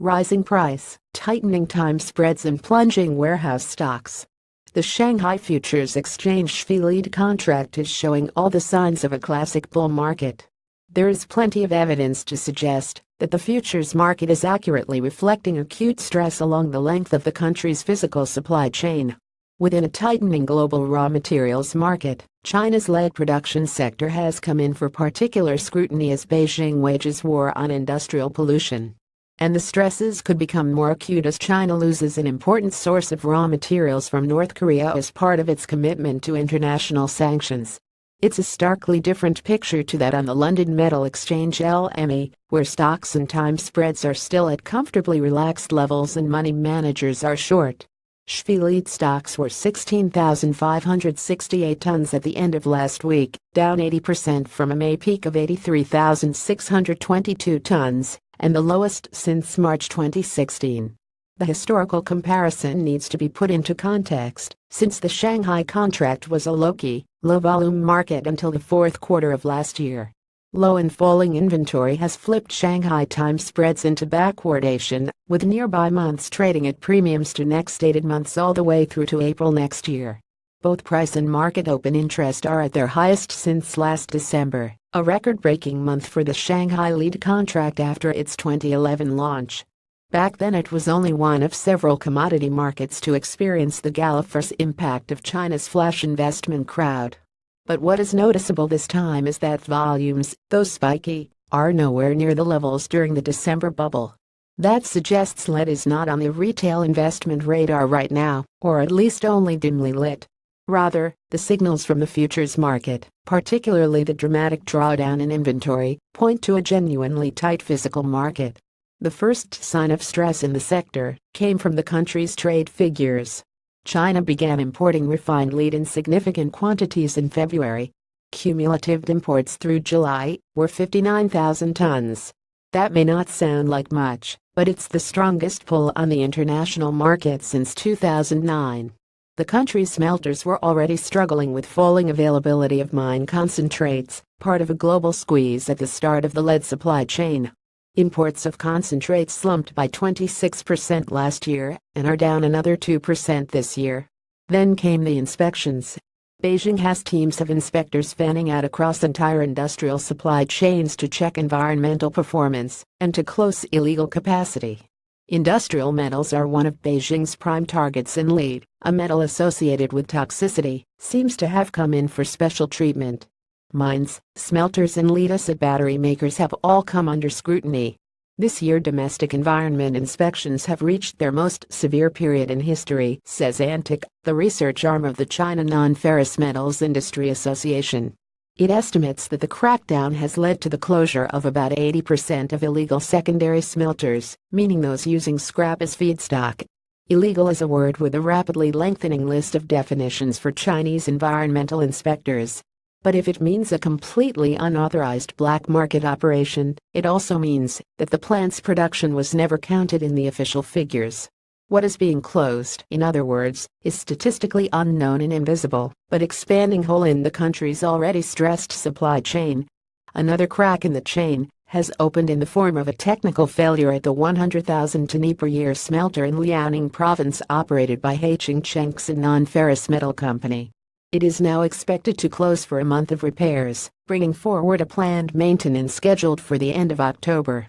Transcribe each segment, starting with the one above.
rising price, tightening time spreads and plunging warehouse stocks. The Shanghai Futures Exchange SFI lead contract is showing all the signs of a classic bull market. There is plenty of evidence to suggest that the futures market is accurately reflecting acute stress along the length of the country's physical supply chain. Within a tightening global raw materials market, China's lead production sector has come in for particular scrutiny as Beijing wages war on industrial pollution. And the stresses could become more acute as China loses an important source of raw materials from North Korea as part of its commitment to international sanctions. It's a starkly different picture to that on the London Metal Exchange LME, where stocks and time spreads are still at comfortably relaxed levels and money managers are short. SFI lead stocks were 16,568 tons at the end of last week, down 80% from a May peak of 83,622 tons, and the lowest since March 2016. The historical comparison needs to be put into context, since the Shanghai contract was a low-volume market until the fourth quarter of last year. Low and falling inventory has flipped Shanghai time spreads into backwardation, with nearby months trading at premiums to next dated months all the way through to April next year. Both price and market open interest are at their highest since last December, a record-breaking month for the Shanghai lead contract after its 2011 launch. Back then it was only one of several commodity markets to experience the gala-first impact of China's flash investment crowd. But what is noticeable this time is that volumes, though spiky, are nowhere near the levels during the December bubble. That suggests lead is not on the retail investment radar right now, or at least only dimly lit. Rather, the signals from the futures market, particularly the dramatic drawdown in inventory, point to a genuinely tight physical market. The first sign of stress in the sector came from the country's trade figures. China began importing refined lead in significant quantities in February. Cumulative imports through July were 59,000 tons. That may not sound like much, but it's the strongest pull on the international market since 2009. The country's smelters were already struggling with falling availability of mine concentrates, part of a global squeeze at the start of the lead supply chain. Imports of concentrates slumped by 26% last year and are down another 2% this year. Then came the inspections. Beijing has teams of inspectors fanning out across entire industrial supply chains to check environmental performance and to close illegal capacity. Industrial metals are one of Beijing's prime targets, and lead, a metal associated with toxicity, seems to have come in for special treatment. Mines, smelters and lead-acid battery makers have all come under scrutiny. This year domestic environment inspections have reached their most severe period in history, says ANTIC, the research arm of the China Non-Ferrous Metals Industry Association. It estimates that the crackdown has led to the closure of about 80% of illegal secondary smelters, meaning those using scrap as feedstock. Illegal is a word with a rapidly lengthening list of definitions for Chinese environmental inspectors. But if it means a completely unauthorized black market operation, it also means that the plant's production was never counted in the official figures. What is being closed, in other words, is statistically unknown and invisible, but expanding hole in the country's already stressed supply chain. Another crack in the chain has opened in the form of a technical failure at the 100,000 ton per year smelter in Liaoning province operated by Heqing Chengxin Non-Ferrous Metal Company. It is now expected to close for a month of repairs, bringing forward a planned maintenance scheduled for the end of October.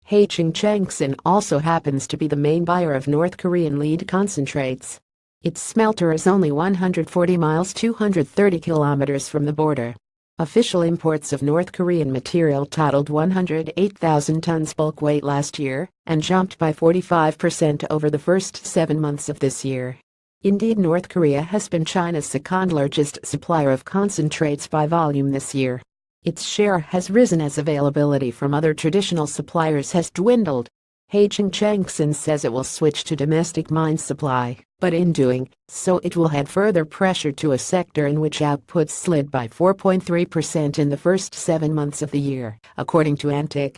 Heqing Chengxin also happens to be the main buyer of North Korean lead concentrates. Its smelter is only 140 miles (230 kilometers) from the border. Official imports of North Korean material totaled 108,000 tons bulk weight last year and jumped by 45% over the first 7 months of this year. Indeed, North Korea has been China's second-largest supplier of concentrates by volume this year. Its share has risen as availability from other traditional suppliers has dwindled. Heqing Chengxin says it will switch to domestic mine supply, but in doing so it will add further pressure to a sector in which output slid by 4.3% in the first 7 months of the year, according to ANTIC.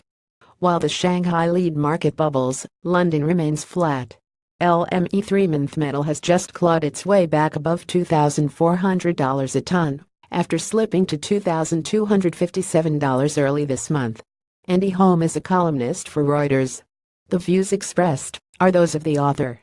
While the Shanghai lead market bubbles, London remains flat. LME 3-month metal has just clawed its way back above $2,400 a ton, after slipping to $2,257 early this month. Andy Holm is a columnist for Reuters. The views expressed are those of the author.